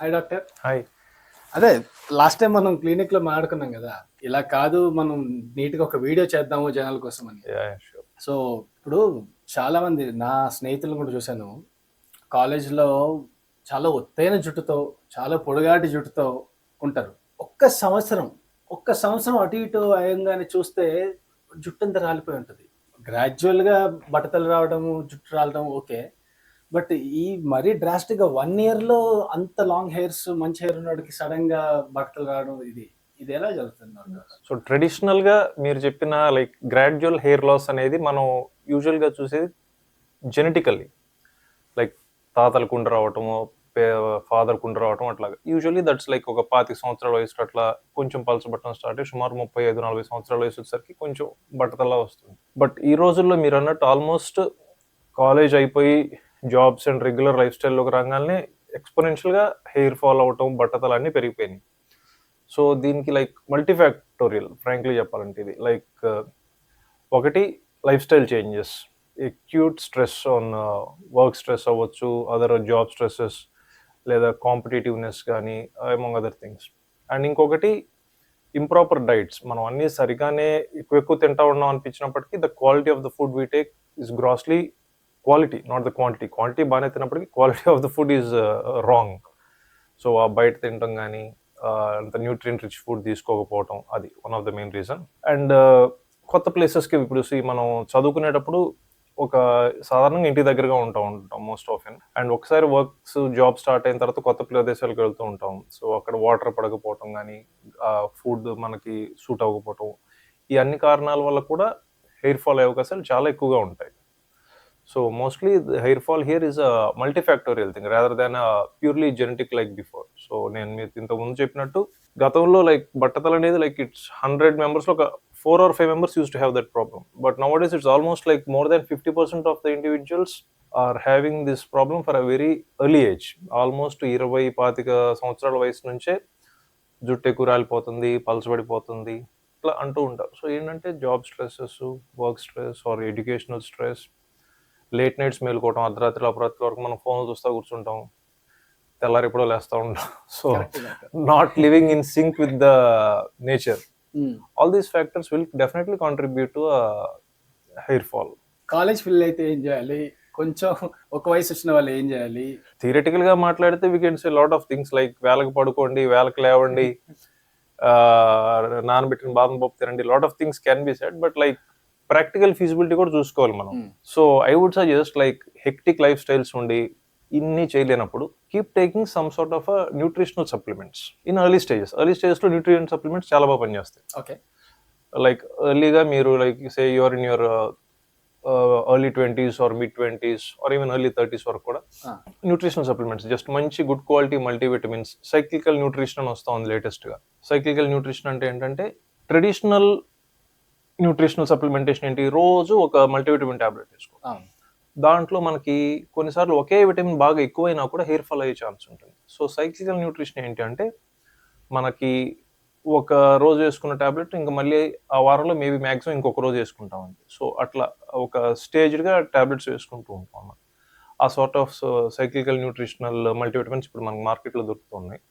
Hi doctor. Hi. అదే last time మనం clinic లో మాట్లాడుకున్నాం కదా, ఇలా కాదు మనం నీట్ గా ఒక వీడియో చేద్దాము జనాల కోసం అని. షూర్. సో ఇప్పుడు చాలా మంది నా స్నేహితులను కూడా చూశాను, కాలేజ్లో చాలా ఒత్తైన జుట్టుతో, చాలా పొడుగాటి జుట్టుతో ఉంటారు. ఒక్క సంవత్సరం అటు ఇటు అయ్యంగానే చూస్తే జుట్టు అంతా రాలిపోయి ఉంటుంది. గ్రాడ్యువల్గా బట్టతలు రావడము, జుట్టు రాలడం ఓకే. బట్ ఈ మరీ డ్రాస్టిక్గా 1 ఇయర్లో అంత లాంగ్ హెయిర్స్, మంచి హెయిర్ ఉన్నవాడికి సడన్ గా బట్టలు రావడం, ఇది ఎలా జరుగుతుంది డాక్టర్? సో ట్రెడిషనల్ గా మీరు చెప్పిన లైక్ గ్రాడ్యువల్ హెయిర్ లాస్ అనేది మనం యూజువల్ గా చూసేది జెనెటికల్లీ, లైక్ తాతలకు ఉండి రావటము, ఫాదర్కు ఉండి రావటం అట్లాగా. యూజువల్లీ దట్స్ లైక్ ఒక 25 సంవత్సరాల వయసు అట్లా కొంచెం పలచబట్టడం స్టార్ట్ అయ్యి సుమారు 35-40 సంవత్సరాల వయసు వచ్చేసరికి కొంచెం బట్టతల్లా వస్తుంది. బట్ ఈ రోజుల్లో మీరు అన్నట్టు ఆల్మోస్ట్ కాలేజ్ అయిపోయి జాబ్స్ అండ్ రెగ్యులర్ లైఫ్ స్టైల్లోకి రాగానే ఎక్స్పోనెన్షియల్గా హెయిర్ ఫాల్ అవటం, బట్టతలు అన్నీ పెరిగిపోయినాయి. సో దీనికి లైక్ మల్టీఫ్యాక్టోరియల్ ఫ్రాంక్లీ చెప్పాలంటే ఇది లైక్ ఒకటి lifestyle changes, acute stress on work stress అవ్వచ్చు, అదర్ జాబ్ స్ట్రెస్సెస్, లేదా కాంపిటేటివ్నెస్ కానీ అమంగ్ అదర్ థింగ్స్. అండ్ ఇంకొకటి ఇంప్రాపర్ డైట్స్. మనం అన్నీ సరిగానే ఎక్కువ తింటా ఉన్నాం అనిపించినప్పటికీ the quality of the food we take is grossly quality, not the quantity. Quantity బాగానే తిన్నప్పటికీ quality of the food is wrong. So ఆ బయట తినటం కానీ అంత న్యూట్రియంట్ రిచ్ ఫుడ్ తీసుకోకపోవటం, అది one of the main reason. And కొత్త ప్లేసెస్కి ఇప్పుడు మనం చదువుకునేటప్పుడు ఒక సాధారణంగా ఇంటి దగ్గరగా ఉంటాం మోస్ట్ ఆఫెన్. అండ్ ఒకసారి వర్క్స్ జాబ్ స్టార్ట్ అయిన తర్వాత కొత్త ప్రదేశాలకు వెళ్తూ ఉంటాం. సో అక్కడ వాటర్ పడకపోవటం కానీ, ఫుడ్ మనకి సూట్ అవ్వకపోవటం, ఈ అన్ని కారణాల వల్ల కూడా హెయిర్ ఫాల్ అయ్యే అవకాశాలు చాలా ఎక్కువగా ఉంటాయి. So mostly hair fall here is a multifactorial thing rather than purely genetic like before. So నేను మీరు ఇంతకుముందు చెప్పినట్టు గతంలో లైక్ బట్టతలు అనేది లైక్ ఇట్స్ 100 మెంబర్స్లో ఒక 4 or 5 members used to have that problem. But nowadays it's almost like more than 50% of the individuals are having this problem for a very early age. Almost 20-25 సంవత్సరాల వయసు నుంచే జుట్టు ఎక్కువ రాలిపోతుంది, పలచబడిపోతుంది, ఇట్లా అంటూ ఉంటారు. సో ఏంటంటే job stresses, work stress or educational stress, late nights మేలుకోవటం, అర్ధరాత్రి అపరాత్రి వరకు మనం ఫోన్లు చూస్తూ కూర్చుంటాం, తెల్లారి ఎప్పుడో లేస్తూ ఉంటాం. So not living in sync with the nature. All these factors will definitely contribute to a hair fall. College పిల్లలు అయితే ఏం చేయాలి? కొంచెం ఒక వయసు వచ్చిన వాళ్ళు ఏం చేయాలి? థియరిటికల్ గా మాట్లాడితే we can say lot of things like వేళకు పడుకోండి, వేళకు లేవండి, నానబెట్టిన బాదం పప్పు తినండి, lot of things can be said. But like practical feasibility కూడా చూసుకోవాలి మనం. So I would suggest like hectic life styles ఉండి ఇన్ని చేయలేనప్పుడు keep taking some sort of nutritional supplements in early stages లో న్యూట్రియంట్ సప్లిమెంట్స్ చాలా బాగా పనిచేస్తాయి. ఓకే, లైక్ ఎర్లీగా మీరు like say you're in your early 20s or mid 20s or even early 30s వరకు కూడా న్యూట్రిషనల్ సప్లిమెంట్స్, జస్ట్ మంచి good quality multivitamins, cyclical nutrition అని వస్తూ ఉంది లేటెస్ట్ గా. సైక్లికల్ న్యూట్రిషన్ అంటే ఏంటంటే ట్రెడిషనల్ న్యూట్రిషనల్ సప్లిమెంటేషన్ ఏంటి, రోజు ఒక మల్టీవిటమిన్ టాబ్లెట్ తీసుకో. దాంట్లో మనకి కొన్నిసార్లు ఒకే విటమిన్ బాగా ఎక్కువైనా కూడా హెయిర్ ఫాల్ అయ్యే ఛాన్స్ ఉంటుంది. సో సైక్లికల్ న్యూట్రిషన్ ఏంటి అంటే మనకి ఒక రోజు వేసుకున్న టాబ్లెట్ ఇంకా మళ్ళీ ఆ వారంలో మేబీ మ్యాక్సిమం ఇంకొక రోజు వేసుకుంటాం అంతే. సో అట్లా ఒక స్టేజ్డ్గా టాబ్లెట్స్ వేసుకుంటూ ఉంటాం అన్నమాట. ఆ sort of cyclical nutritional multivitamins ఇప్పుడు మనకు మార్కెట్లో దొరుకుతున్నాయి.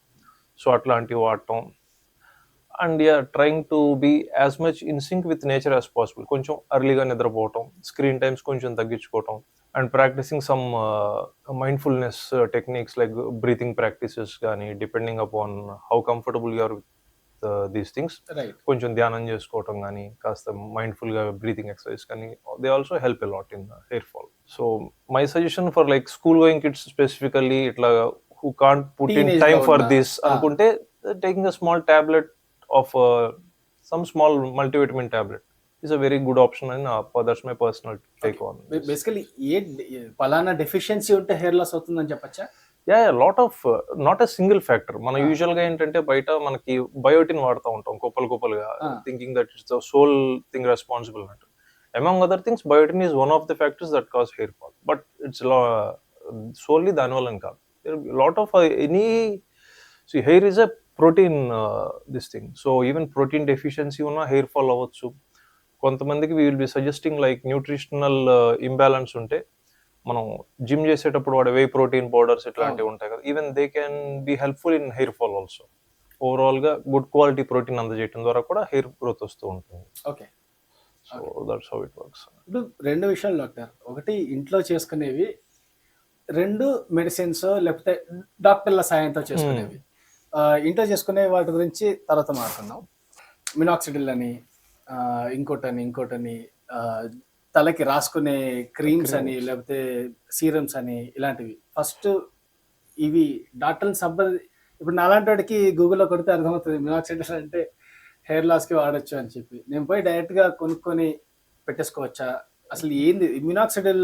సో అట్లాంటివి వాడటం. And trying to be as much in sync with nature as possible. కొంచెం అర్లీగా నిద్రపోవటం, స్క్రీన్ టైమ్స్ కొంచెం తగ్గించుకోవటం, and practising some mindfulness techniques like breathing practices కానీ, depending upon how comfortable you are with these things. కొంచెం ధ్యానం చేసుకోవటం కానీ, కాస్త మైండ్ఫుల్గా బ్రీతింగ్ ఎక్సర్సైజ్ కానీ, they also help a lot in hair fall. So my suggestion for like school going kids specifically, ఇట్లా who can't put in time for this అనుకుంటే taking a small tablet of some small multivitamin tablet is a very good option, and that's my personal take on this. Basically palana deficiency unte hair loss avutundani cheppacha? Yeah, lot of not a single factor. మన usual గా ఏంటంటే బయట మనకి biotin వాడుతూ ఉంటాం కుప్పలుగా, thinking that it's the sole thing responsible అంట. Among other things biotin is one of the factors that cause hair fall, but it's solely దానివల్ల కాదు. Lot of any hair is a protein this thing. So even protein deficiency ఉన్న hair fall అవ్వచ్చు. కొంతమందికి we will be suggesting like nutritional imbalance ఉంటే మనం gym చేసేటప్పుడు వాడే whey protein powders ఇట్లాంటివి ఉంటాయి కదా, even they can be helpful in hair fall also. Overall గా గుడ్ క్వాలిటీ ప్రోటీన్ అందజేయడం ద్వారా కూడా హెయిర్ గ్రోత్ వస్తూ ఉంటుంది. Okay. So that's how it works. ఇప్పుడు 2 విషయాలు డాక్టర్. ఒకటి ఇంట్లో చేసుకునేవి, 2 మెడిసిన్స్ లేకపోతే డాక్టర్ల సాయంతో చేసుకునేవి. ఇంట్లో చేసుకునే వాటి గురించి తర్వాత మాట్లాడుకుందాం. మినాక్సిడిల్ అని, ఇంకోటని, తలకి రాసుకునే క్రీమ్స్ అని లేకపోతే సీరమ్స్ అని ఇలాంటివి. ఫస్ట్ ఇవి డాక్టర్ని ఇప్పుడు నాలాంటి వాడికి గూగుల్లో కొడితే అర్థమవుతుంది మినాక్సిడిల్ అంటే హెయిర్ లాస్కి వాడచ్చు అని చెప్పి. నేను పోయి డైరెక్ట్గా కొనుక్కొని పెట్టేసుకోవచ్చా? అసలు ఏంది మినాక్సిడిల్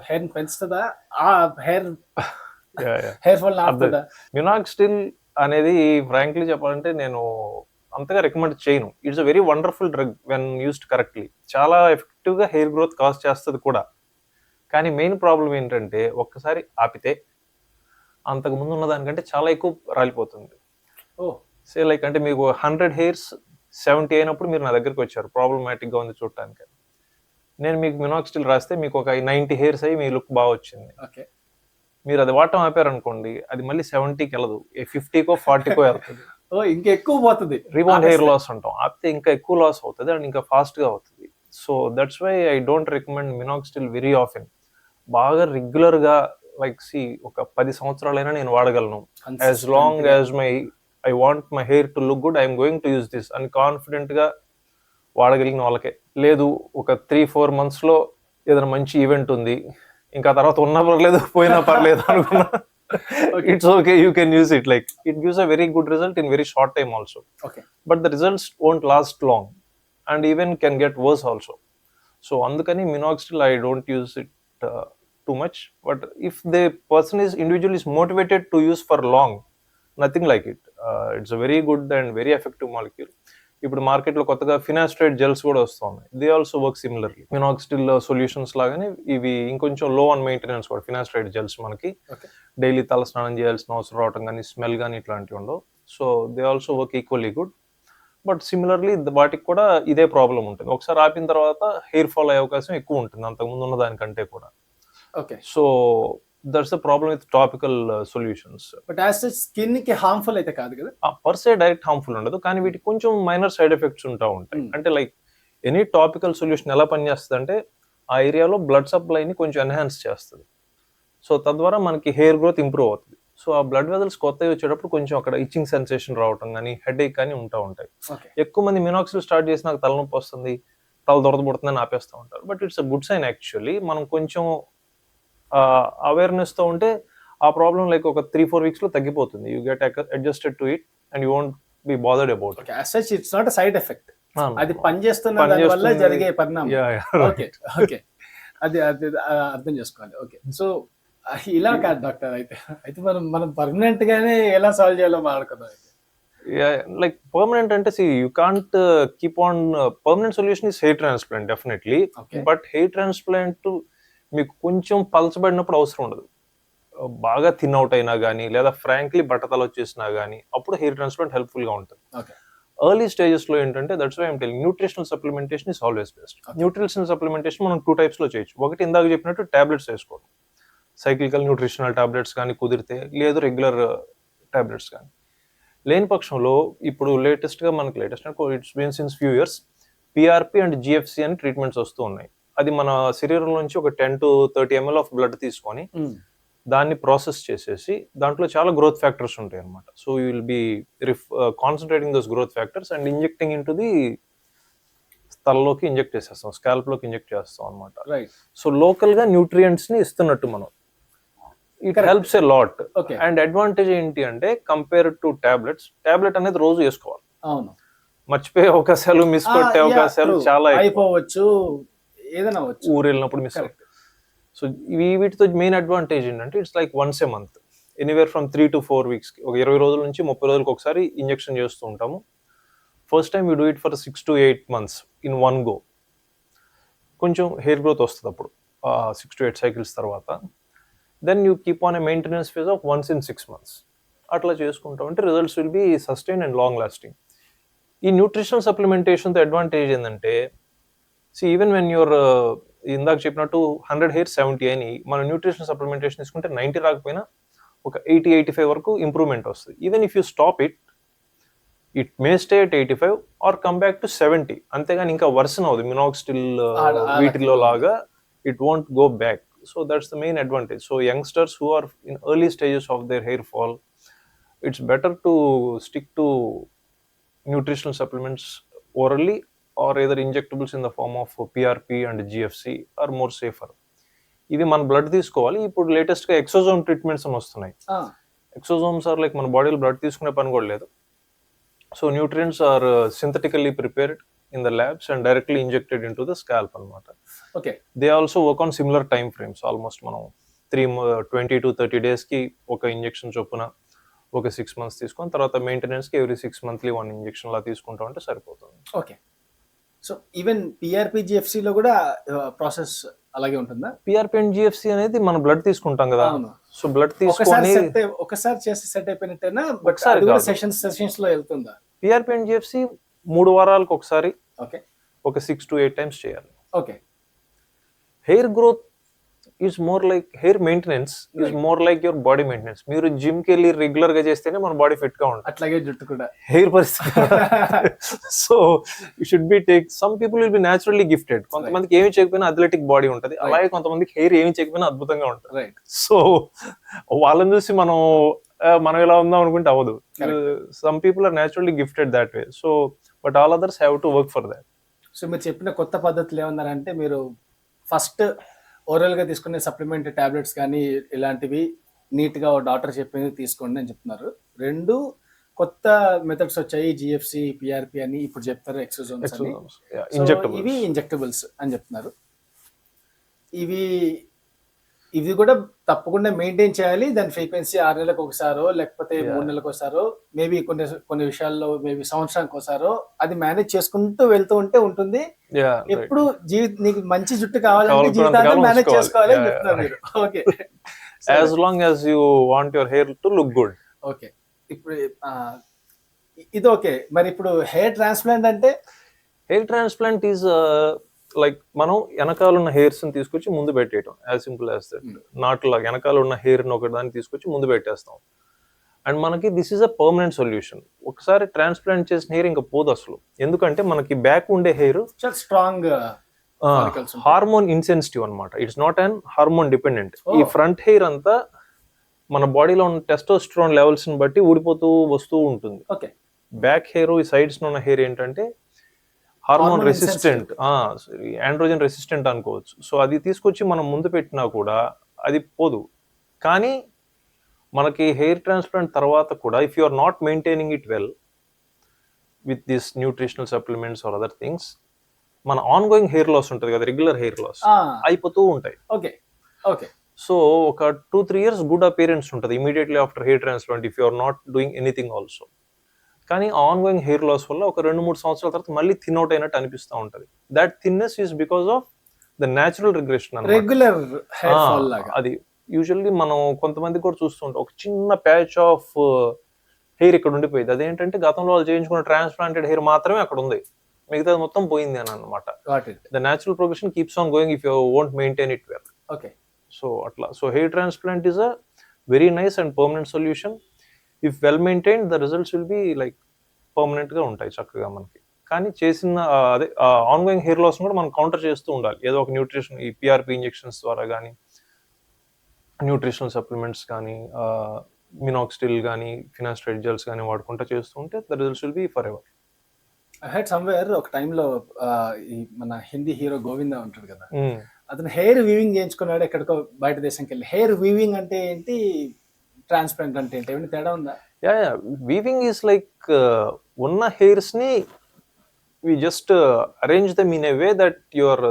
హెయిర్ పెంచుతుందా? ఆ హెయిర్ ఫాల్ ఆపుతుందా? మినాక్సిడిల్ అనేది ఫ్రాంక్లీ చెప్పాలంటే నేను అంతగా రికమెండ్ చేయను. It's a very wonderful drug when used correctly. చాలా ఎఫెక్టివ్గా హెయిర్ గ్రోత్ కాజ్ చేస్తుంది కూడా. కానీ మెయిన్ ప్రాబ్లం ఏంటంటే ఒక్కసారి ఆపితే అంతకు ముందు ఉన్న దానికంటే చాలా ఎక్కువ రాలిపోతుంది. సే లైక్ అంటే మీకు 100 హెయిర్స్ 70 అయినప్పుడు మీరు నా దగ్గరికి వచ్చారు ప్రాబ్లమాటిక్గా ఉంది చూడటానికి. నేను మీకు మినాక్సిడిల్ రాస్తే మీకు ఒక 90 హెయిర్స్ అయ్యి మీ లుక్ బాగా వచ్చింది. మీరు అది వాడటం ఆపారనుకోండి, అది మళ్ళీ 70కి వెళ్ళదు, 50కో 40కో వెళ్తుంది. ఇంకా ఎక్కువ పోతుంది. రీబౌండ్ హెయిర్ లాస్ అంటాం. ఆపితే ఇంకా ఎక్కువ లాస్ అవుతుంది అండ్ ఇంకా ఫాస్ట్గా అవుతుంది. So that's why I don't recommend minoxidil very often. బాగా రెగ్యులర్గా లైక్ ఒక 10 సంవత్సరాలైనా నేను వాడగలను. As long as I want my hair to look good, I'm going to use this అని కాన్ఫిడెంట్గా వాడగలిగిన వాళ్ళకే. లేదు ఒక 3-4 monthsలో ఏదైనా మంచి ఈవెంట్ ఉంది, ఇంకా తర్వాత ఉన్నా పర్లేదు పోయినా పర్లేదు అనుకున్నా, it's okay, you can use it. Like it gives a very good result in very short time also. But the results won't last long and even can get worse also. So అందుకని minoxidil I don't use it too much. But if the person is individually is motivated to use for long, nothing like it. It's a very good and very effective molecule. ఇప్పుడు మార్కెట్లో కొత్తగా finasteride gels కూడా వస్తున్నాయి. They also work similarly. Minoxidil solutions లాగానే ఇవి ఇంకొంచెం లో on maintenance కూడా. ఫినాస్ట్రైడ్ జెల్స్ మనకి డైలీ తల స్నానం చేయాల్సిన అవసరం రావటం కానీ స్మెల్ కానీ ఇట్లాంటివి ఉండవు. So they also work equally good. But similarly వాటికి కూడా ఇదే ప్రాబ్లం ఉంటుంది. ఒకసారి ఆపిన తర్వాత హెయిర్ ఫాల్ అయ్యే అవకాశం ఎక్కువ ఉంటుంది అంతకుముందు ఉన్న దానికంటే కూడా. So that's the problem with topical solutions. But as such skin కి హార్మ్ఫుల్ అయితే కాదు కదా? పర్ సే డైరెక్ట్ హార్మ్ఫుల్ ఉండదు, కానీ వీటికి కొంచెం మైనర్ సైడ్ ఎఫెక్ట్స్ ఉంటాయి. అంటే లైక్ ఎనీ టాపికల్ సొల్యూషన్ ఎలా పనిచేస్తుంది అంటే ఆ ఏరియాలో బ్లడ్ సప్లైని కొంచెం ఎన్హాన్స్ చేస్తుంది. సో తద్వారా మనకి హెయిర్ గ్రోత్ ఇంప్రూవ్ అవుతుంది. సో ఆ బ్లడ్ వెజల్స్ కొత్తవి వచ్చేటప్పుడు కొంచెం అక్కడ ఇచ్చింగ్ సెన్సేషన్ రావటం కానీ హెడేక్ కానీ ఉంటాయి. ఎక్కువ మంది మినాక్సిడిల్ స్టార్ట్ చేసి నాకు తలనొప్పి వస్తుంది, తల దొరదబడుతుందని ఆపేస్తూ ఉంటారు. But it's a good sign actually. మనం కొంచెం అవేర్నెస్ తో ఉంటే ఆ ప్రాబ్లం లైక్ ఒక 3-4 weeks లో తగ్గిపోతుంది. You get adjusted to it and you won't be bothered about it. As such it's not a side effect. అది పనిచేస్తున్న దాని వల్ల జరిగే పరిణామం. ఓకే ఓకే, అది అర్థం చేసుకోవాలి. ఓకే, సో ఇలా కాదు డాక్టర్. అయితే మనం పర్మనెంట్ గానే ఎలా సాల్వ్ చేయాలో మాట్లాడుకుందాం. లైక్ పర్మనెంట్ అంటే you can't keep on. Permanent solution is hair transplant definitely. But hair transplant మీకు కొంచెం పలచబడినప్పుడు అవసరం ఉండదు. బాగా థిన్ అవుట్ అయినా కానీ లేదా ఫ్రాంక్లీ బట్టతల వచ్చేసినా కానీ అప్పుడు హెయిర్ ట్రాన్స్ప్లాంట్ హెల్ప్ఫుల్ గా ఉంటుంది. ఎర్లీ స్టేజెస్ లో ఏంటంటే that's why I'm telling nutritional supplementation is always best. Nutritional supplementation మనం 2 types లో చేయొచ్చు. ఒకటి ఇందాక చెప్పినట్టు టాబ్లెట్స్ వేసుకోవడం, సైక్లికల్ న్యూట్రిషనల్ టాబ్లెట్స్ కానీ కుదిరితే, లేదు రెగ్యులర్ టాబ్లెట్స్ కానీ. లేని పక్షంలో ఇప్పుడు latest it's been since few years PRP and GFC అని ట్రీట్మెంట్స్ వస్తూ ఉన్నాయి. అది మన శరీరం నుంచి ఒక 10 to 30 ml ఆఫ్ బ్లడ్ తీసుకొని దాన్ని ప్రాసెస్ చేసేసి దాంట్లో చాలా గ్రోత్ ఫ్యాక్టర్స్ ఉంటాయి అనమాట. So you will be concentrating those growth factors and injecting in to the తలలోకి ఇంజెక్ట్ చేసేస్తాం, స్కాల్ప్ లోకి ఇంజెక్ట్ చేస్తాం అనమాట. సో లోకల్ గా న్యూట్రియంట్స్ ని ఇస్తున్నట్టు మనం. It helps a lot. And advantage ఏంటి అంటే కంపేర్ టు టాబ్లెట్ అనేది రోజు వేసుకోవాలి. మర్చిపోయే అవకాశాలు, మిస్ కొట్టే అవకాశాలు చాలా అయిపోవచ్చు, ఏదైనా ఊరు వెళ్ళినప్పుడు మిస్ అవుతుంది. సో వీటితో మెయిన్ అడ్వాంటేజ్ ఏంటంటే it's like once a month, anywhere from 3 to 4 weeks, ఒక 20 రోజుల నుంచి 30 రోజులకు ఒకసారి ఇంజెక్షన్ చేస్తూ ఉంటాము. First time you do it for 6 to 8 months in one go. కొంచెం హెయిర్ గ్రోత్ వస్తుంది అప్పుడు 6 to 8 cycles తర్వాత. Then you keep on a maintenance phase of once in 6 months. అట్లా చేసుకుంటాం అంటే results will be sustain and long lasting. ఈ nutritional సప్లిమెంటేషన్తో advantage ఏంటంటే ఈవెన్ వెన్ యూర్ ఇందాక చెప్పినట్టు 100 హెయిర్ 70 అని మన న్యూట్రిషన్ సప్లిమెంటేషన్ తీసుకుంటే 90 రాకపోయినా ఒక 80-85 వరకు ఇంప్రూవ్మెంట్ వస్తుంది. Even if you stop it may stay at 85 or come back to 70. అంతేగాని ఇంకా వర్సన్ అవుతుంది మినాక్సిడిల్ వీటిలో లాగా it won't go back. So that's the main advantage. So youngsters who are in early stages of their hair fall, it's better to stick to nutritional supplements orally or either injectables in the form of PRP and GFC are more safer. ఇవి మన blood తీసుకోవాలి. ఇప్పుడు latest గా ఎక్సోజోమ్ treatments అని వస్తున్నాయి. Exosomes are like మన బాడీలో blood తీసుకునే పని కూడా లేదు. So nutrients are synthetically prepared in the labs and directly injected in to the scalp అనమాట. Okay, they also work on similar time frames. Almost మనం 20 to 30 days కి ఒక ఇంజెక్షన్ చొప్పున ఒక 6 months తీసుకొని తర్వాత మెయింటెనెన్స్కి ఎవ్రీ 6 monthly 1 ఇంజెక్షన్ లా తీసుకుంటా ఉంటే సరిపోతుంది. ఓకే. సో ఈవెన్ పిఆర్పి జిఎఫ్సిలో కూడా ప్రాసెస్ అలాగే ఉంటుందా? పిఆర్పి అండ్ జిఎఫ్సి అనేది మన బ్లడ్ తీసుకుంటాం కదా. సో బ్లడ్ తీసుకొని ఒకసారి చేసి సెట్ అయిపోయినట్టేనా? బట్ సెషన్స్ లో వెళ్తుందా? పిఆర్పి అండ్ జిఎఫ్సి 3 వారాలకు ఒకసారి ఓకే ఒక 6 to 8 times చేయాలి. Okay. Hair growth is more like hair maintenance is more like your body maintenance. మీరు జిమ్ కి వెళ్ళి రెగ్యులర్ గా చేస్తేనే మన బాడీ ఫిట్ గా ఉంటుంది. అట్లాగే జుట్టు కూడా హెయిర్ పరిస్థితి. So you should be take some people will be naturally gifted. కొంతమందికి ఏమి చేయకపోయినా అథ్లెటిక్ బాడీ ఉంటుంది, అలాగే కొంతమందికి హెయిర్ ఏమి చేయకపోయినా అద్భుతంగా ఉంటుంది. రైట్. సో వాళ్ళని చూసి మనం ఇలా ఉందాం అనుకుంటే అవ్వదు. Some people are naturally gifted that way. So but all others have to work for that. సో మీరు చెప్పిన కొత్త పద్ధతులు ఏమన్నారంటే, మీరు ఫస్ట్ ఓరల్ గా తీసుకునే సప్లిమెంట్ టాబ్లెట్స్ కానీ ఇలాంటివి నీట్ గా డాక్టర్ చెప్పింది తీసుకోండి అని చెప్తున్నారు. 2 కొత్త మెథడ్స్ వచ్చాయి, జిఎఫ్సి, పిఆర్పి అని ఇప్పుడు చెప్తారు, ఎక్సోజోమ్స్ అని. ఇవి ఇంజెక్టబుల్స్ అని చెప్తున్నారు. ఇవి కూడా తప్పకుండా మెయింటైన్ చేయాలి. దాని ఫ్రీక్వెన్సీ 6 నెలలకు ఒకసారో లేకపోతే 3 నెలలకు ఒకసారో, మేబీ కొన్ని విషయాల్లో మేబీ సంవత్సరానికి ఒకసారో అది మేనేజ్ చేసుకుంటూ వెళ్తూ ఉంటే ఉంటుంది. ఎప్పుడు నీకు మంచి జుట్టు కావాలంటే జీవితాంతం మేనేజ్ చేసుకోవాలి అని చెప్తున్నారు మీరు. Okay, as long as you want your hair to look good. Okay. ఇప్పుడు ఇది ఓకే. మరి ఇప్పుడు హెయిర్ ట్రాన్స్ప్లాంట్ అంటే? హెయిర్ ట్రాన్స్ప్లాంట్ ఈజ్ లైక్ మనం వెనకాల ఉన్న హెయిర్స్ ని తీసుకొచ్చి ముందు పెట్టేయటం, యాజ్ సింపుల్ యాజ్ దట్. నాటులాగా వెనకాల ఉన్న హెయిర్ ని ఒకటి దాన్ని తీసుకొచ్చి ముందు పెట్టేస్తాం. అండ్ మనకి this is a permanent solution. ఒకసారి ట్రాన్స్ప్లాంట్ చేసిన హెయిర్ ఇంకా పోదు అసలు. ఎందుకంటే మనకి బ్యాక్ ఉండే హెయిర్ స్ట్రాంగ్ హార్మోన్ ఇన్సెన్సిటివ్ అనమాట. It's not an hormone dependent. ఈ ఫ్రంట్ హెయిర్ అంతా మన బాడీలో ఉన్న టెస్టోస్టెరాన్ లెవెల్స్ ని బట్టి ఊడిపోతూ వస్తూ ఉంటుంది. ఓకే. బ్యాక్ హెయిర్, ఈ సైడ్స్ ఉన్న హెయిర్ ఏంటంటే హార్మోన్ రెసిస్టెంట్, ఆండ్రోజన్ రెసిస్టెంట్ అనుకోవచ్చు. సో అది తీసుకొచ్చి మనం ముందు పెట్టినా కూడా అది పోదు. కానీ మనకి హెయిర్ ట్రాన్స్ప్లాంట్ తర్వాత కూడా if you are not maintaining it well with this nutritional supplements or other things, మన ఆన్ గోయింగ్ హెయిర్ లాస్ ఉంటుంది కదా, రెగ్యులర్ హెయిర్ లాస్ అయిపోతూ ఉంటాయి. ఓకే. ఓకే. సో ఒక 2-3 years గుడ్ అపియరెన్స్ ఉంటుంది immediately after hair transplant if you are not doing anything also. కానీ ongoing hair loss వల్ల ఒక 2-3 సంవత్సరాల తర్వాత మళ్ళీ థిన్ అవుట్ అయినట్టు అనిపిస్తూ ఉంటుంది. That thinness is because of the natural regression. Regular hair fall లాగా అది యూజువల్లీ మనం కొంతమంది కూడా చూస్తుంటాం, ఒక చిన్న ప్యాచ్ ఆఫ్ హెయిర్ ఇక్కడ ఉండిపోయింది. అదేంటంటే గతంలో వాళ్ళు చేయించుకున్న ట్రాన్స్ప్లాంటెడ్ హెయిర్ మాత్రమే అక్కడ ఉంది, మిగతాది మొత్తం పోయింది అని అనమాట. The natural progression keeps on going if you won't maintain it well. Okay. So అట్లా. So hair transplant is a very nice and permanent solution. If well maintained the results will be like permanent గా ఉంటాయి చక్కగా మనకి. కానీ చేసిన అదే on going hair loss కూడా మనం కౌంటర్ చేస్తూ ఉండాలి. ఏదో ఒక న్యూట్రిషన్, ఈ పిఆర్పి ఇంజెక్షన్స్ ద్వారా కానీ, న్యూట్రిషనల్ సప్లిమెంట్స్ కానీ, మినాక్సిడిల్ కానీ, ఫినాస్ట్రైడ్ జెల్స్ కానీ వాడుకుంటా చేస్తూ ఉంటే the results will B for ever. I head somewhere ఒక టైంలో ఈ మన హిందీ హీరో గోవిందా ఉంటాడు కదా, అతను హెయిర్ వీవింగ్ చేయించుకున్నాడు ఎక్కడికో బయట దేశంకి వెళ్ళి. హెయిర్ వీవింగ్ అంటే ఏంటి, ట్రాన్స్ప్లాంట్ అంటే ఏంటి, ఏమైనా తేడా ఉందా? వీవింగ్ ఈస్ లైక్ ఉన్న హెయిర్స్ ని we just arrange them in a way that your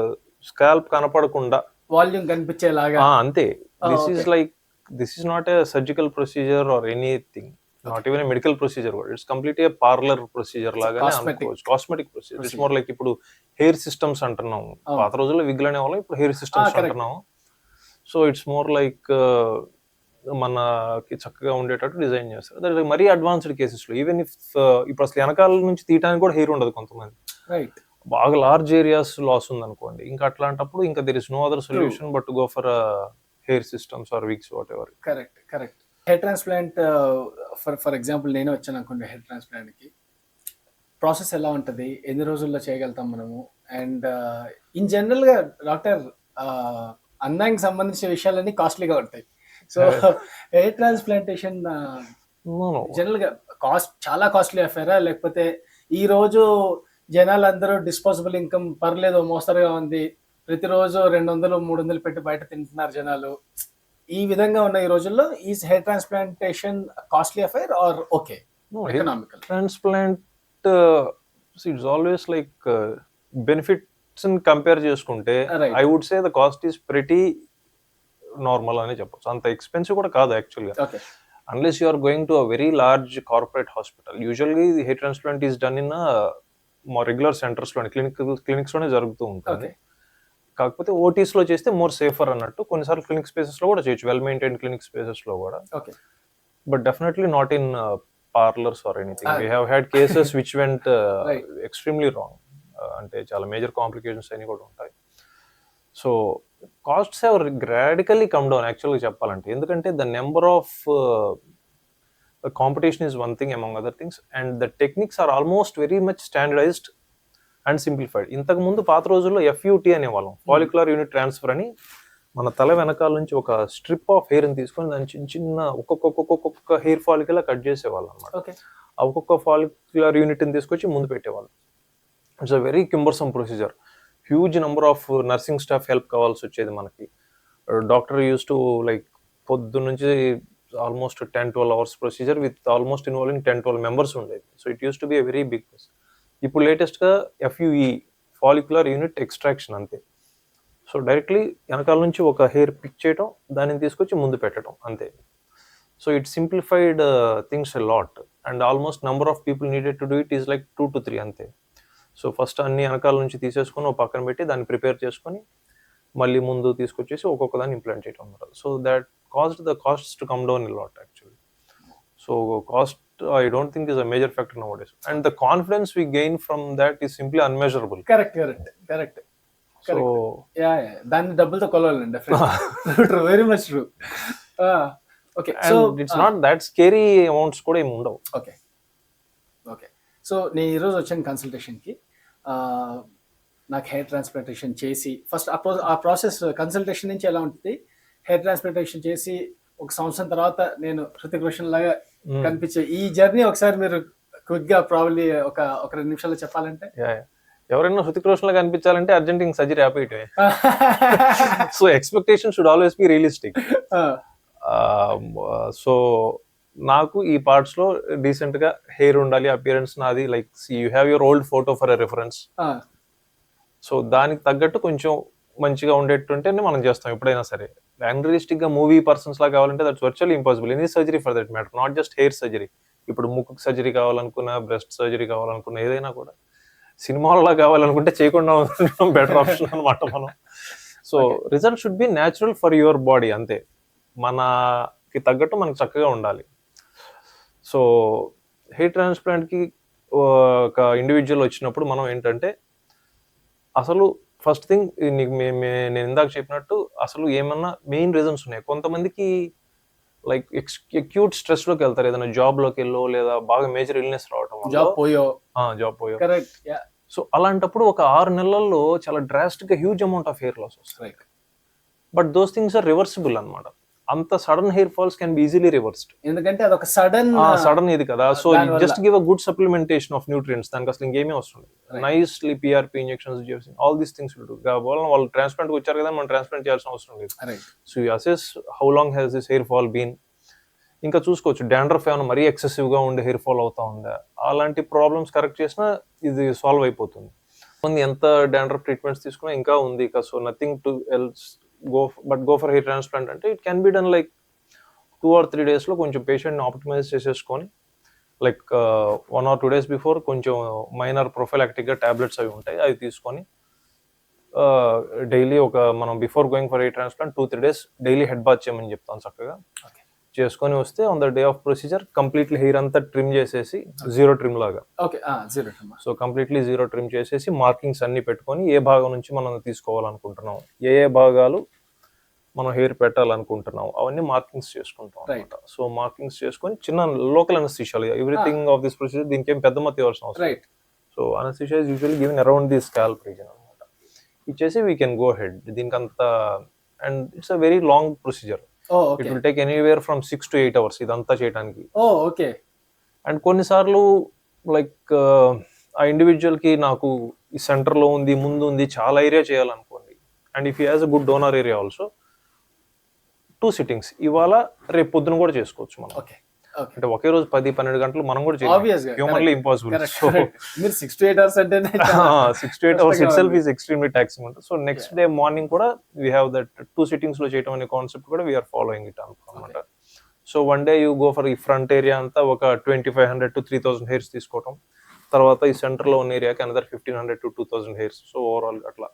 scalp కనపడకుండా వాల్యూమ్ కనిపించేలాగా, అంతే. This is not a surgical procedure or anything, not even medical procedure. It's completely parlour procedure లాగానే అనుకోవచ్చు, cosmetic procedure. It's more like ఇప్పుడు hair systems అంటున్నాము, పాత రోజుల్లో wig అనే వాళ్ళం, ఇప్పుడు హెయిర్ సిస్టమ్స్ అంటున్నాము. సో ఇట్స్ మోర్ లైక్ మనకి చక్కగా ఉండేటట్టు డిజైన్ చేస్తారు. దట్ మరీ అడ్వాన్స్డ్ కేసెస్ లో ఈవెన్ ఇఫ్ ఇప్పుడు అసలు వెనకాల నుంచి తీయడానికి కూడా హెయిర్ ఉండదు కొంతమంది. రైట్. బాగా లార్జ్ ఏరియాస్ లాస్ ఉందనుకోండి, ఇంకా అట్లాంటప్పుడు ఇంకా there is no other solution but go for hair systems or wigs whatever. Correct. Hair transplant for example నేను వచ్చాను అనుకోండి హెయిర్ ట్రాన్స్ప్లాంట్కి, ప్రాసెస్ ఎలా ఉంటుంది, ఎన్ని రోజుల్లో చేయగలుగుతాం మనము, అండ్ ఇన్ జనరల్గా డాక్టర్ అందానికి సంబంధించిన విషయాలన్నీ కాస్ట్లీగా ఉంటాయి. సో హెయిర్ ట్రాన్స్ప్లాంటేషన్ జనరల్గా చాలా కాస్ట్లీ అఫేరా, లేకపోతే ఈ రోజు జనాలందరూ డిస్పోజబుల్ ఇన్కమ్ పర్లేదు మోస్తరుగా ఉంది, ప్రతిరోజు 200-300 పెట్టి బయట తింటున్నారు జనాలు, ఈ విధంగా ఉన్న ఈ రోజుల్లో ఈ hair transplantation costly affair or okay economical? Transplant it's always like benefits compare చేసుకుంటే I would say the cost is pretty normal అని చెప్పొచ్చు. అంత ఎక్స్పెన్సివ్ కూడా కాదు యాక్చువల్గా, unless you are going to a very large corporate hospital. Usually the hair transplant is done in a more regular centers లోనే clinics లోనే జరుగుతూ ఉంటుంది. కాకపోతే ఓటీస్ లో చేస్తే మోర్ సేఫర్ అన్నట్టు, కొన్నిసార్లు క్లినిక్ స్పేసెస్ లో కూడా చేయొచ్చు, వెల్ మెయింటైన్ క్లినిక్ స్పేసెస్ లో కూడా. But definitely not in parlours or anything. We have had cases which went extremely wrong, అంటే చాలా మేజర్ కాంప్లికేషన్స్ అని కూడా ఉంటాయి. So costs have gradually come down యాక్చువల్గా చెప్పాలంటే, ఎందుకంటే the number of competition is one thing among other things, and the techniques are almost very much standardised and simplified. ఇంతకు ముందు పాత రోజుల్లో FUT అనేవాళ్ళం, ఫాలిక్యులర్ యూనిట్ ట్రాన్స్ఫర్ అని. మన తల వెనకాల నుంచి ఒక స్ట్రిప్ ఆఫ్ హెయిర్ని తీసుకొని దాని చిన్న చిన్న ఒక్కొక్క హెయిర్ ఫాలికల్ కట్ చేసేవాళ్ళు అనమాట. ఆ ఒక్కొక్క ఫాలిక్యులర్ యూనిట్ని తీసుకొచ్చి ముందు పెట్టేవాళ్ళు. It's a very cumbersome procedure. Huge number of nursing staff help కావాల్సి వచ్చేది మనకి. డాక్టర్ యూస్ టు లైక్ పొద్దు నుంచి almost 10-12 hours procedure with almost involving 10-12 members ఉండేది. So it use to be a very big process. ఇప్పుడు లేటెస్ట్గా FUE, follicular unit extraction అంతే. సో డైరెక్ట్లీ వెనకాల నుంచి ఒక హెయిర్ పిక్ చేయటం, దానిని తీసుకొచ్చి ముందు పెట్టడం అంతే. So it simplified things a lot, and almost number of people needed to do it is like 2 to 3 అంతే. సో ఫస్ట్ అన్ని వెనకాల నుంచి తీసేసుకొని ఒక పక్కన పెట్టి దాన్ని ప్రిపేర్ చేసుకొని మళ్ళీ ముందు తీసుకొచ్చేసి ఒక్కొక్క దాన్ని ఇంప్లాంట్ చేయడం అన్నమాట. So that cost the costs to come down a lot actually. So cost I don't think is a major factor nowadays, and the confidence we gain from that is simply unmeasurable. Correct. So yeah, దాన్ని డబ్బులతో కొలవాలండి. Definitely true, very much true. Okay, so it's not that scary amounts కూడా ఏమి ఉండవు. Okay so నేను ఈరోజు వచ్చాను కన్సల్టేషన్కి, నాకు హెయిర్ ట్రాన్స్ప్లాంటేషన్ చేసి ఫస్ట్ ఆ ప్రాసెస్ కన్సల్టేషన్ నుంచి ఎలా ఉంటుంది, హెయిర్ ట్రాన్స్ప్లాంటేషన్ చేసి ఒక సంవత్సరం తర్వాత నేను హృతిక్ రోషన్ లాగా కనిపించే ఈ జర్నీ ఒకసారి మీరు క్విక్ గా ప్రాబ్లీ ఒక 2 నిమిషాల్లో చెప్పాలంటే? ఎవరైనా హృతిక్ రోషన్ లాగా కనిపించాలంటే అర్జెంట్ సర్జరీ ఆపేయటమే. So expectation should always be realistic. So నాకు ఈ పార్ట్స్ లో డీసెంట్ గా హెయిర్ ఉండాలి, అపియరెన్స్ నాది, like you have your old photo for a reference. So దానికి తగ్గట్టు కొంచెం మంచిగా ఉండేటుంటేనే మనం చేస్తాం ఎప్పుడైనా సరే. అన్రియలిస్టిక్ గా మూవీ పర్సన్స్ లా కావాలంటే that's virtually impossible. Any surgery for that matter, not just hair surgery. ఇప్పుడు ముక్కు సర్జరీ కావాలనుకున్నా, బ్రెస్ట్ సర్జరీ కావాలనుకున్నా, ఏదైనా కూడా సినిమాలో కావాలనుకుంటే చేయకుండా ఉండడం బెటర్ ఆప్షన్ అనమాట మనం. So result should be natural for your body అంతే, మనకి తగ్గట్టు మనకు చక్కగా ఉండాలి. సో హెయిర్ ట్రాన్స్ప్లాంట్కి ఒక ఇండివిజువల్ వచ్చినప్పుడు మనం ఏంటంటే, అసలు ఫస్ట్ థింగ్ నీకు నేను ఇందాక చెప్పినట్టు అసలు ఏమన్నా మెయిన్ రీజన్స్ ఉన్నాయి. కొంతమందికి లైక్ అక్యూట్ స్ట్రెస్ లోకి వెళ్తారు, ఏదైనా జాబ్ లోకి వెళ్ళో లేదా బాగా మేజర్ ఇల్నెస్ రావటం, జాబ్ పోయో. సో అలాంటప్పుడు ఒక 6 నెలల్లో చాలా డ్రాస్టిక్ గా huge amount of hair loss వస్తుంది. But those things are reversible అనమాట. అంత sudden hair falls can be easily reversed, ఎందుకంటే అది ఒక సడన్ ఇది కదా. So just give a good supplementation of nutrients, దానికి అసలు ఇంకేమీ అవసరం లేదు. Nicely PRP injections, all these things will do. వాళ్ళు ట్రాన్స్ప్లాంట్ కి వచ్చారు కదా, మనం ట్రాన్స్ప్లాంట్ చేయాల్సిన అవసరం లేదు. So you assess how long has this hair fall been. ఇంకా చూసుకోవచ్చు డాండ్రఫ్ ఏమైనా మరీ ఎక్సెసివ్ గా ఉండే హెయిర్ ఫాల్ అవుతా ఉందా, అలాంటి ప్రాబ్లమ్స్ కరెక్ట్ చేసినా ఇది సాల్వ్ అయిపోతుంది. ఎంత డాండ్రఫ్ ట్రీట్మెంట్స్ తీసుకున్నా ఇంకా ఉంది. So nothing to else go for hair transplant అంటే it can be done like 2 or 3 days లో కొంచెం పేషెంట్ని ఆప్టిమైజ్ చేసేసుకొని, లైక్ 1 or 2 days బిఫోర్ కొంచెం మైనర్ ప్రొఫైలాక్టిక్గా టాబ్లెట్స్ అవి ఉంటాయి, అవి తీసుకొని డైలీ ఒక మనం before going for hair transplant 2-3 days daily head bath చేయమని చెప్తాను చక్కగా. చేసుకొని వస్తే on the day of procedure completely hair అంతా ట్రిమ్ చేసేసి జీరో ట్రిమ్ లాగా. Okay. Zero trim. So completely zero trim చేసేసి మార్కింగ్స్ అన్ని పెట్టుకొని ఏ భాగం నుంచి మనం తీసుకోవాలనుకుంటున్నాం, ఏ భాగాలు మనం హెయిర్ పెట్టాలనుకుంటున్నాం అవన్నీ మార్కింగ్స్ చేసుకుంటాం అనమాట. సో మార్కింగ్స్ చేసుకొని చిన్న local anaesthesia, everything of this procedure దీనికి ఏం పెద్ద మత్తు ఇవ్వాల్సిన అవసరం. Right. So anaesthesia is usually given around the scalp region అనమాట. ఇచ్చేసి వీ కెన్ గో హెడ్ దీనికి అంత. And it's a very long procedure. It will take anywhere from 6 to 8 hours ఇదంతా చేయడానికి. ఓకే. అండ్ కొన్నిసార్లు లైక్ ఆ ఇండివిజువల్ కి నాకు ఈ సెంటర్ లో ఉంది, ముందు ఉంది, చాలా ఏరియా చేయాలనుకోండి. And if he has a good donor area also 2 sittings ఇవాళ రేపు పొద్దున కూడా చేసుకోవచ్చు మనం. అంటే ఒకే రోజు 10-12 గంటలు మనం కూడా చేయలేం, హ్యూమన్లీ ఇంపాసిబుల్. సో మీరు 6 to 8 hours అంటే 6 to 8 hours itself is extremely taxing. So next day morning కూడా we have that 2 sittings లో చేయటం అనే కాన్సెప్ట్ కూడా we are following it అన్నమాట. So one day you go for ఈ ఫ్రంట్ ఏరియా అంతా ఒక 2500 to 3000 హెయిర్స్ తీసుకోవటం, తర్వాత ఈ సెంటర్ లో ఉన్న ఏరియాకి another 1500 to 2000 hairs. So overall అట్లా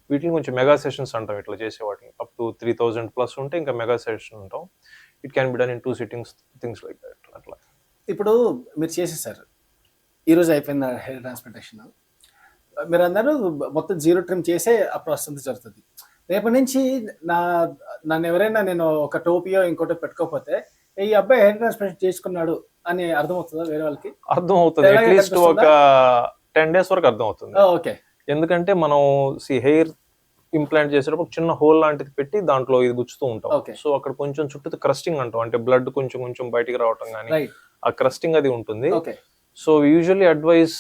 వీటిని కొంచెం మెగా సెషన్స్ అంటాం ఇట్లా చేసే వాటిని. అప్ టు 3000 ప్లస్ ఉంటే ఇంకా మెగా సెషన్ ఉంటాం. It can be done in 2 sittings, things like that. అట్లా ఇప్పుడు మీరు చేసేసారు, ఈరోజు అయిపోయింది హెయిర్ ట్రాన్స్ప్లాంటేషన్. మీరు అందరూ మొత్తం జీరో ట్రిమ్ చేసే ఆ ప్రాసెస్ అంతా జరుగుతుంది. రేపటి నుంచి నన్ను ఎవరైనా నేను ఒక టోపియో ఇంకోటో పెట్టుకోకపోతే ఈ అబ్బాయి హెయిర్ ట్రాన్స్ప్లాంట్ చేసుకున్నాడు అని అర్థమవుతుందా వేరే వాళ్ళకి? అర్థం అవుతుంది, అట్లీస్ట్ ఒక 10 days వరకు అర్థం అవుతుంది. ఓకే. ఎందుకంటే మనం హెయిర్ ఇంప్లాంట్ చేసేటప్పుడు చిన్న హోల్ లాంటిది పెట్టి దాంట్లో ఇది గుచ్చుతూ ఉంటాం. సో అక్కడ కొంచెం చుట్టూ క్రస్టింగ్ అంటాం, అంటే బ్లడ్ కొంచెం కొంచెం బయటికి రావటం కానీ ఆ క్రస్టింగ్ అది ఉంటుంది. So usually advise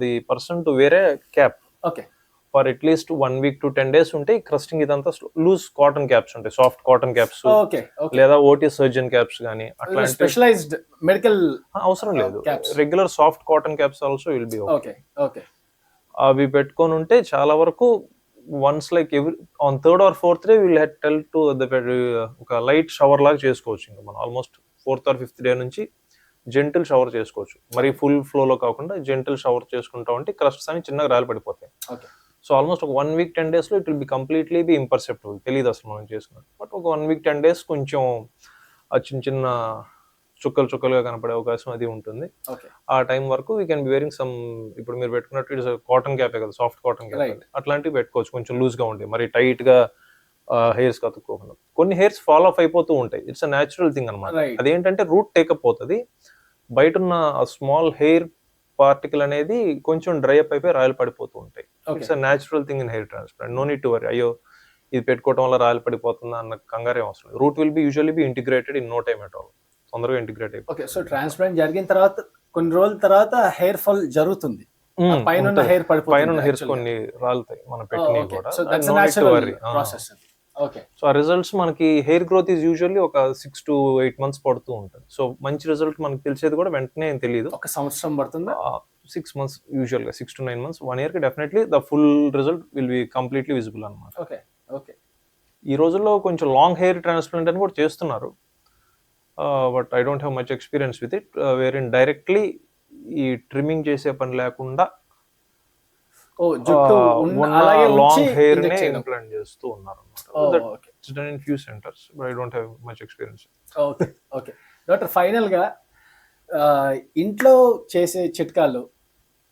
the person to wear a cap for at least 1 week to 10 days ఉంటే క్రస్టింగ్ ఇదంతా లూజ్ కాటన్ క్యాప్స్ ఉంటాయి, సాఫ్ట్ కాటన్ క్యాప్స్ లేదా ఓటీ సర్జన్ క్యాప్స్ కానీ అట్లాంటి స్పెషలైజ్డ్ మెడికల్ అవసరం లేదు. Regular soft cotton caps also will be okay. అవి పెట్టుకొని ఉంటే చాలా వరకు once like on 3rd or 4th day will tell to ఒక లైట్ షవర్ లాగా చేసుకోవచ్చు. ఇంకా మనం almost 4th or 5th day నుంచి జెంటిల్ షవర్ చేసుకోవచ్చు. మరి ఫుల్ ఫ్లోలో కాకుండా జెంటిల్ షవర్ చేసుకుంటా ఉంటే క్రస్ట్స్ అని చిన్నగా రాలి పడిపోతాయి. సో ఆల్మోస్ట్ ఒక 1 week 10 days లో it will be completely be imperceptible, తెలియదు అసలు మనం చేసుకున్నట్టు. బట్ ఒక 1 week 10 days కొంచెం ఆ చిన్న చిన్న చుక్కలుగా కనపడే అవకాశం అది ఉంటుంది. ఆ టైం వరకు we can be wearing some, ఇప్పుడు మీరు పెట్టుకున్నట్టు ఇట్స్ కాటన్ క్యాపే కదా, సాఫ్ట్ కాటన్ క్యాప్, అట్లాంటివి పెట్టుకోవచ్చు కొంచెం లూజ్ గా ఉంటాయి, మరి టైట్ గా హెయిర్స్ కతుక్కోకుండా. కొన్ని హెయిర్స్ ఫాల్ ఆఫ్ అయిపోతూ ఉంటాయి, ఇట్స్ అ న్యాచురల్ థింగ్ అనమాట. అదేంటంటే రూట్ టేకప్ అవుతుంది, బయట ఉన్న స్మాల్ హెయిర్ పార్టికల్ అనేది కొంచెం డ్రై అప్ అయిపోయి రాయలు పడిపోతూ ఉంటాయి. It's a natural thing in hair transplant, no need to worry. అయ్యో ఇది పెట్టుకోవడం వల్ల రాయలు పడిపోతుందా అన్న కంగారే అవసరం లేదు. Root will be usually be integrated in no time at all, తొందరగా ఇంటిగ్రేట్ అయిపోతుంది. ఓకే. సో ట్రాన్స్ప్లాంట్ జరిగిన తర్వాత కొన్ని రోజుల తర్వాత హెయిర్ ఫాల్ జరుగుతుంది, పైన హెయిర్ పడిపోతుంది, పైన హెయిర్స్ కొన్ని రాలుతాయి మనం పెట్టినవి కూడా. సో ఆ రిజల్ట్స్ మనకి హెయిర్ గ్రోత్ ఈజ్ యూజువల్లీ ఒక 6 to 8 months పడుతూ ఉంటుంది. సో మంచి రిజల్ట్ మనకి తెలిసేది కూడా వెంటనే ఏం తెలియదు, ఒక సంవత్సరం పడుతుంది. 6 months యూజువల్ గా, 6 to 9 months, 1 year కి definitely the full result will be completely visible అనమాట. ఈ రోజుల్లో కొంచెం లాంగ్ హెయిర్ ట్రాన్స్ప్లాంట్ అని కూడా చేస్తున్నారు, but I don't have much experience with it, where in directly ఈ ట్రిమ్మింగ్ చేసే పని లేకుండా లాంగ్ హెయిర్ నే ఇంప్లాంట్ చేస్తూ ఉన్నారు అన్నమాట. It's done in few centres, but I don't have much experience. Okay doctor, final గా ఇంట్లో చేసే చిట్కాలు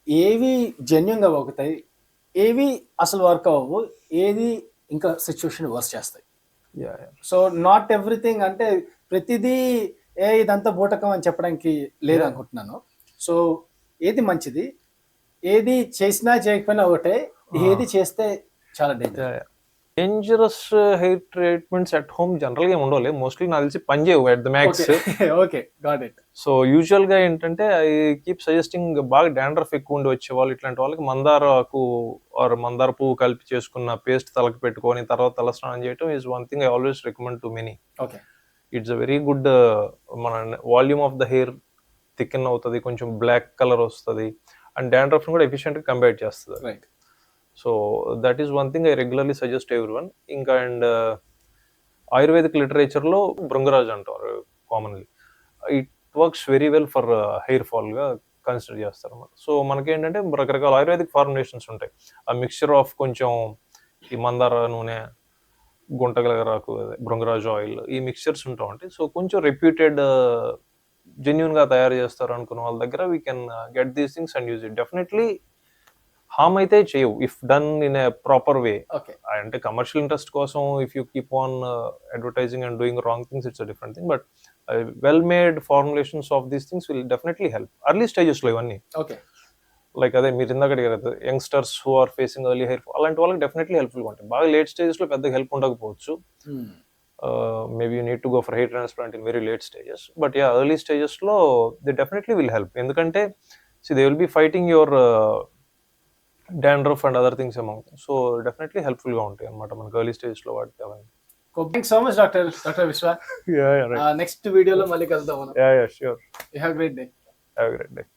ఏవి జెన్యూన్ గా అవుతాయి, ఏవి అసలు వర్క్ అవ్వవు, ఏది ఇంకా సిచ్యువేషన్ వర్స్ చేస్తాయి? సో నాట్ ఎవ్రీథింగ్ అంటే ప్రతిదీ ఇదంతా బూటకం అని చెప్పడానికి లేదనుకుంటున్నాను. సో ఏది మంచిది, ఏది చేసినా చేయకపోయినా ఒకటే, ఏది చేస్తే చాలా dangerous hair treatments at home general గా ఉండవు, మోస్ట్లీ నాకు తెలిసి పని చేయవు at the max. Okay, got it. So usual గా ఏంటంటే ఐ కీప్ సజెస్టింగ్, బాగా డాండ్రఫ్ ఎక్కువ ఉండి వచ్చే వాళ్ళు, ఇట్లాంటి వాళ్ళకి మందారకు ఆర్ మందార పువ్వు కలిపి చేసుకున్న పేస్ట్ తలకి పెట్టుకొని తర్వాత తల స్నానం చేయటం is one thing I always recommend to many. Okay, it's a very good, మన volume of the hair thicken అవుతుంది, కొంచెం బ్లాక్ కలర్ వస్తుంది, అండ్ డాండ్రఫ్ కూడా ఎఫిషియెంట్ గా కంబైట్ చేస్తుంది. Right. So that is one thing I regularly suggest everyone. ఇంకా and ayurvedic literature లో భృంగరాజ్ అంటారు commonly, it works very well for hair fall గా కన్సిడర్ చేస్తారు అన్నమాట. సో మనకేంటంటే రకరకాల ఆయుర్వేదిక్ ఫార్ములేషన్స్ ఉంటాయి, ఆ మిక్స్చర్ ఆఫ్ కొంచెం ఈ మందార నూనె, గుంటగలగరాకు, అదే భృంగరాజు ఆయిల్, ఈ మిక్స్చర్స్ ఉంటా ఉంటాయి. సో కొంచెం రెప్యూటెడ్ జెన్యూన్గా తయారు చేస్తారు అనుకున్న వాళ్ళ దగ్గర we can get these things and use it. Definitely harm అయితే చేయవు if done in a proper way. Okay. అంటే కమర్షియల్ ఇంట్రెస్ట్ కోసం if you keep on advertising and doing wrong things, it's a different thing. But well made formulations of these things will definitely help early స్టేజెస్లో ఇవన్నీ. Okay. Like అదే మీరు ఇందాక అడిగారు youngsters who are facing early hair fall, అలాంటి వాళ్ళకి definitely హెల్ప్ఫుల్గా ఉంటాయి. బాగా లేట్ స్టేజెస్లో పెద్దగా హెల్ప్ ఉండకపోవచ్చు. Maybe you need to go for hair transplant in very late stages, but yeah, early stages lo they definitely will help. Endukante see they will be fighting your dandruff and other things among them, so definitely helpful ga untayi annamata manaku early stages lo vaadite avani. Thanks so much doctor విశ్వ. Yeah, right. Next వీడియోలో మళ్ళీ కలుద్దాం మనం. Yeah, sure. You have great day. Have a great day.